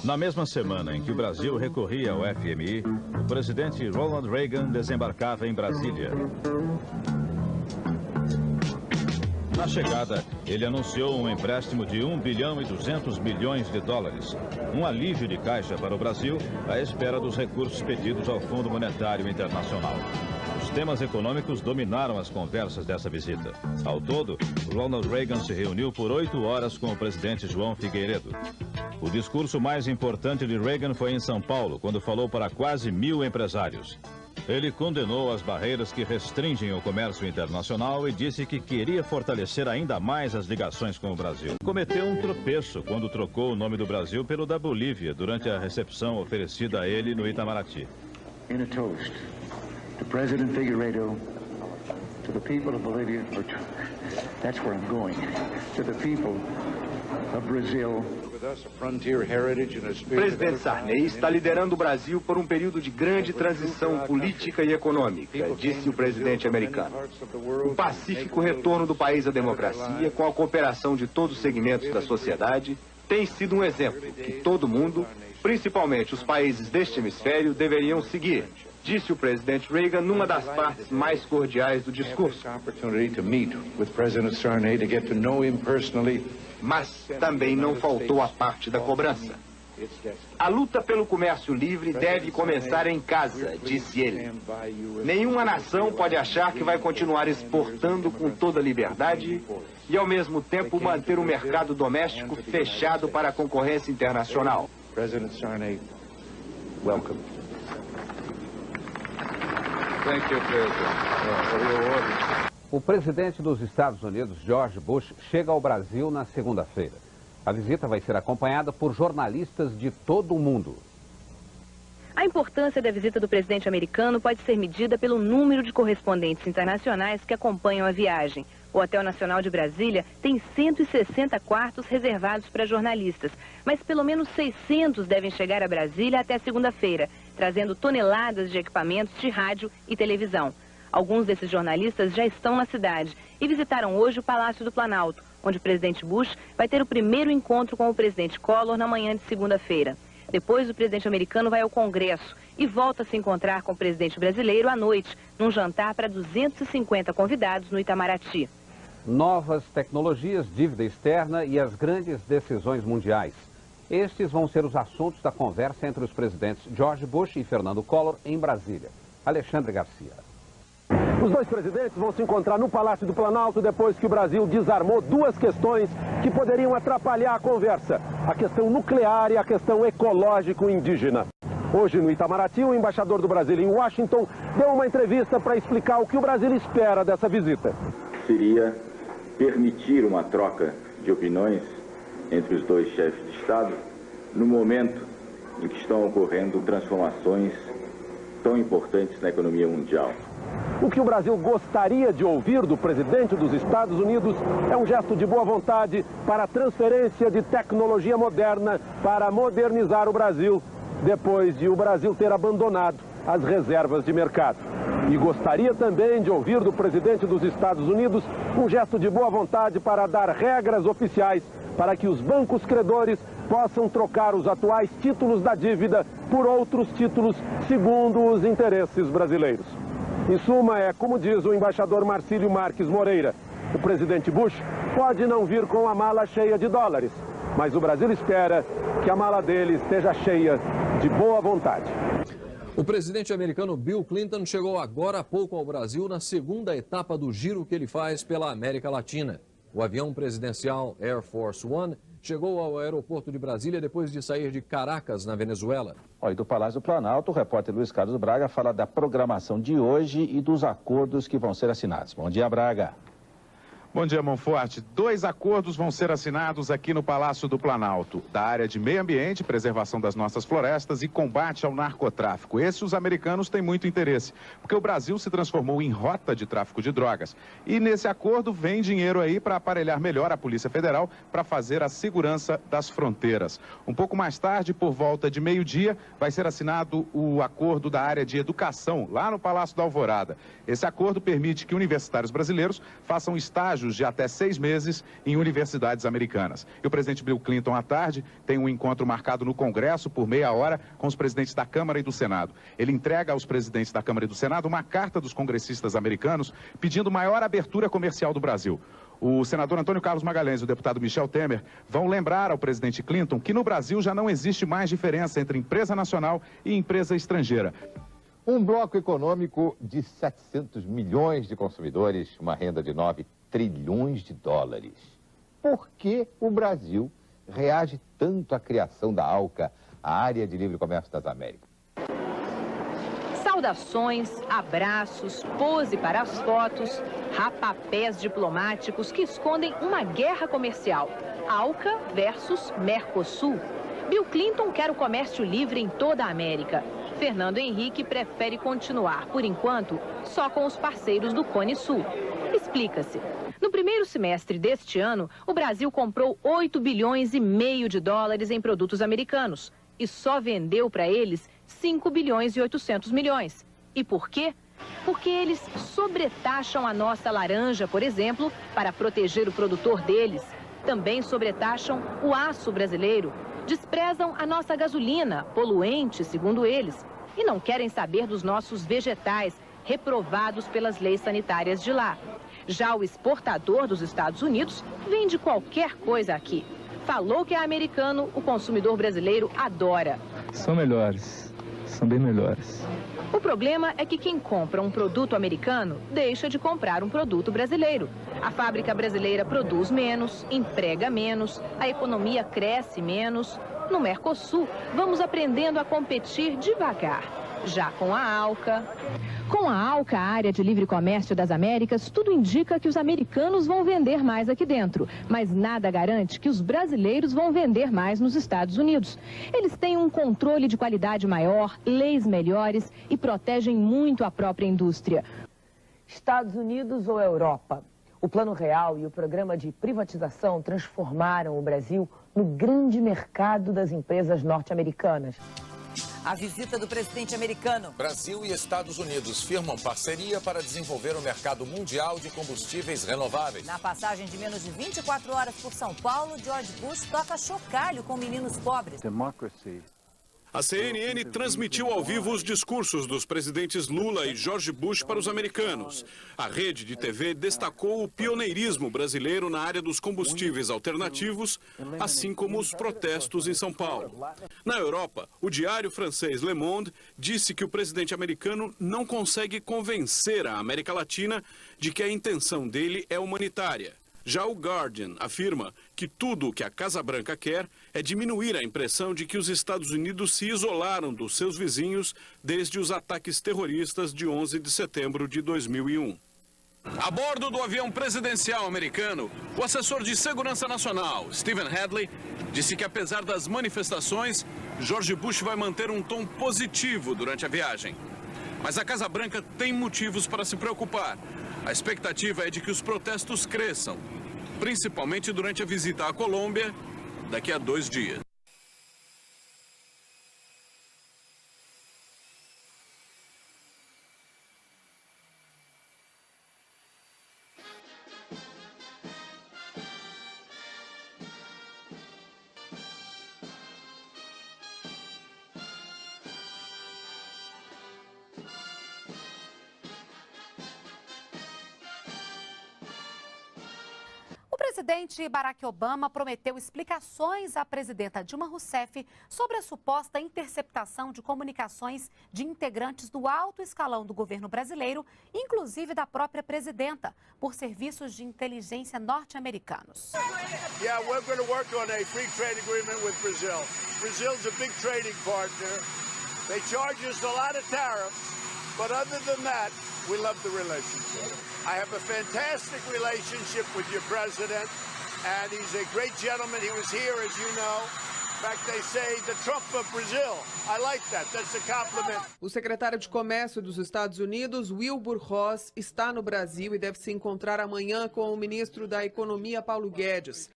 Na mesma semana em que o Brasil recorria ao FMI, o presidente Ronald Reagan desembarcava em Brasília. Na chegada, ele anunciou um empréstimo de 1 bilhão e 200 milhões de dólares, um alívio de caixa para o Brasil à espera dos recursos pedidos ao Fundo Monetário Internacional. Os temas econômicos dominaram as conversas dessa visita. Ao todo, Ronald Reagan se reuniu por 8 horas com o presidente João Figueiredo. O discurso mais importante de Reagan foi em São Paulo, quando falou para quase 1000 empresários. Ele condenou as barreiras que restringem o comércio internacional e disse que queria fortalecer ainda mais as ligações com o Brasil. Cometeu um tropeço quando trocou o nome do Brasil pelo da Bolívia durante a recepção oferecida a ele no Itamaraty. In a toast to President Figueiredo, to the people of Bolivia, that's where I'm going, to the people of Brazil. O presidente Sarney está liderando o Brasil por um período de grande transição política e econômica, disse o presidente americano. O pacífico retorno do país à democracia, com a cooperação de todos os segmentos da sociedade, tem sido um exemplo que todo mundo, principalmente os países deste hemisfério, deveriam seguir, disse o presidente Reagan numa das partes mais cordiais do discurso. Mas também não faltou a parte da cobrança. A luta pelo comércio livre deve começar em casa, disse ele. Nenhuma nação pode achar que vai continuar exportando com toda liberdade e, ao mesmo tempo, manter o mercado doméstico fechado para a concorrência internacional. President Sarney, welcome. Thank you, President. O presidente dos Estados Unidos, George Bush, chega ao Brasil na segunda-feira. A visita vai ser acompanhada por jornalistas de todo o mundo. A importância da visita do presidente americano pode ser medida pelo número de correspondentes internacionais que acompanham a viagem. O Hotel Nacional de Brasília tem 160 quartos reservados para jornalistas, mas pelo menos 600 devem chegar a Brasília até segunda-feira, trazendo toneladas de equipamentos de rádio e televisão. Alguns desses jornalistas já estão na cidade e visitaram hoje o Palácio do Planalto, onde o presidente Bush vai ter o primeiro encontro com o presidente Collor na manhã de segunda-feira. Depois, o presidente americano vai ao Congresso e volta a se encontrar com o presidente brasileiro à noite, num jantar para 250 convidados no Itamaraty. Novas tecnologias, dívida externa e as grandes decisões mundiais. Estes vão ser os assuntos da conversa entre os presidentes George Bush e Fernando Collor em Brasília. Alexandre Garcia. Os dois presidentes vão se encontrar no Palácio do Planalto depois que o Brasil desarmou duas questões que poderiam atrapalhar a conversa: a questão nuclear e a questão ecológico-indígena. Hoje, no Itamaraty, o embaixador do Brasil em Washington deu uma entrevista para explicar o que o Brasil espera dessa visita. Seria permitir uma troca de opiniões entre os dois chefes de Estado no momento em que estão ocorrendo transformações tão importantes na economia mundial. O que o Brasil gostaria de ouvir do presidente dos Estados Unidos é um gesto de boa vontade para a transferência de tecnologia moderna para modernizar o Brasil, depois de o Brasil ter abandonado as reservas de mercado. E gostaria também de ouvir do presidente dos Estados Unidos um gesto de boa vontade para dar regras oficiais para que os bancos credores possam trocar os atuais títulos da dívida por outros títulos segundo os interesses brasileiros. Em suma, é como diz o embaixador Marcílio Marques Moreira: o presidente Bush pode não vir com a mala cheia de dólares, mas o Brasil espera que a mala dele esteja cheia de boa vontade. O presidente americano Bill Clinton chegou agora há pouco ao Brasil na segunda etapa do giro que ele faz pela América Latina. O avião presidencial Air Force One chegou ao aeroporto de Brasília depois de sair de Caracas, na Venezuela. E do Palácio do Planalto, o repórter Luiz Carlos Braga fala da programação de hoje e dos acordos que vão ser assinados. Bom dia, Braga. Bom dia, Monforte. 2 acordos vão ser assinados aqui no Palácio do Planalto, da área de meio ambiente, preservação das nossas florestas e combate ao narcotráfico. Esses os americanos têm muito interesse, porque o Brasil se transformou em rota de tráfico de drogas. E nesse acordo vem dinheiro aí para aparelhar melhor a Polícia Federal para fazer a segurança das fronteiras. Um pouco mais tarde, por volta de meio-dia, vai ser assinado o acordo da área de educação, lá no Palácio da Alvorada. Esse acordo permite que universitários brasileiros façam estágio estágios de até 6 meses em universidades americanas. E o presidente Bill Clinton, à tarde, tem um encontro marcado no Congresso por meia hora com os presidentes da Câmara e do Senado. Ele entrega aos presidentes da Câmara e do Senado uma carta dos congressistas americanos pedindo maior abertura comercial do Brasil. O senador Antônio Carlos Magalhães e o deputado Michel Temer vão lembrar ao presidente Clinton que no Brasil já não existe mais diferença entre empresa nacional e empresa estrangeira. Um bloco econômico de 700 milhões de consumidores, uma renda de 9 trilhões de dólares. Por que o Brasil reage tanto à criação da ALCA, a Área de Livre Comércio das Américas? Saudações, abraços, pose para as fotos, rapapés diplomáticos que escondem uma guerra comercial. ALCA versus Mercosul. Bill Clinton quer o comércio livre em toda a América. Fernando Henrique prefere continuar, por enquanto, só com os parceiros do Cone Sul. Explica-se. No primeiro semestre deste ano, o Brasil comprou 8 bilhões e meio de dólares em produtos americanos e só vendeu para eles 5 bilhões e 800 milhões. E por quê? Porque eles sobretaxam a nossa laranja, por exemplo, para proteger o produtor deles. Também sobretaxam o aço brasileiro. Desprezam a nossa gasolina, poluente, segundo eles. E não querem saber dos nossos vegetais, reprovados pelas leis sanitárias de lá. Já o exportador dos Estados Unidos vende qualquer coisa aqui. Falou que é americano, o consumidor brasileiro adora. São melhores, são bem melhores. O problema é que quem compra um produto americano deixa de comprar um produto brasileiro. A fábrica brasileira produz menos, emprega menos, a economia cresce menos. No Mercosul, vamos aprendendo a competir devagar. Já com a ALCA. Com a ALCA, a Área de Livre Comércio das Américas, tudo indica que os americanos vão vender mais aqui dentro. Mas nada garante que os brasileiros vão vender mais nos Estados Unidos. Eles têm um controle de qualidade maior, leis melhores e protegem muito a própria indústria. Estados Unidos ou Europa? O Plano Real e o programa de privatização transformaram o Brasil no grande mercado das empresas norte-americanas. A visita do presidente americano. Brasil e Estados Unidos firmam parceria para desenvolver o mercado mundial de combustíveis renováveis. Na passagem de menos de 24 horas por São Paulo, George Bush toca chocalho com meninos pobres. A CNN transmitiu ao vivo os discursos dos presidentes Lula e George Bush para os americanos. A rede de TV destacou o pioneirismo brasileiro na área dos combustíveis alternativos, assim como os protestos em São Paulo. Na Europa, o diário francês Le Monde disse que o presidente americano não consegue convencer a América Latina de que a intenção dele é humanitária. Já o Guardian afirma que tudo o que a Casa Branca quer é diminuir a impressão de que os Estados Unidos se isolaram dos seus vizinhos desde os ataques terroristas de 11 de setembro de 2001. A bordo do avião presidencial americano, o assessor de Segurança Nacional, Stephen Hadley, disse que apesar das manifestações, George Bush vai manter um tom positivo durante a viagem. Mas a Casa Branca tem motivos para se preocupar. A expectativa é de que os protestos cresçam, principalmente durante a visita à Colômbia, daqui a 2 dias. O presidente Barack Obama prometeu explicações à presidenta Dilma Rousseff sobre a suposta interceptação de comunicações de integrantes do alto escalão do governo brasileiro, inclusive da própria presidenta, por serviços de inteligência norte-americanos. Yeah, we're going to work on a free trade agreement with Brazil. Brazil's a big trading partner. They charge us a lot of tariffs, but other than that, we love the relationship. I have a fantastic relationship with your president, and he's a great gentleman. He was here, as you know. In fact, they say the Trump of Brazil. I like that. That's a compliment. O secretário de Comércio dos Estados Unidos, Wilbur Ross, está no Brasil e deve se encontrar amanhã com o ministro da Economia, Paulo Guedes.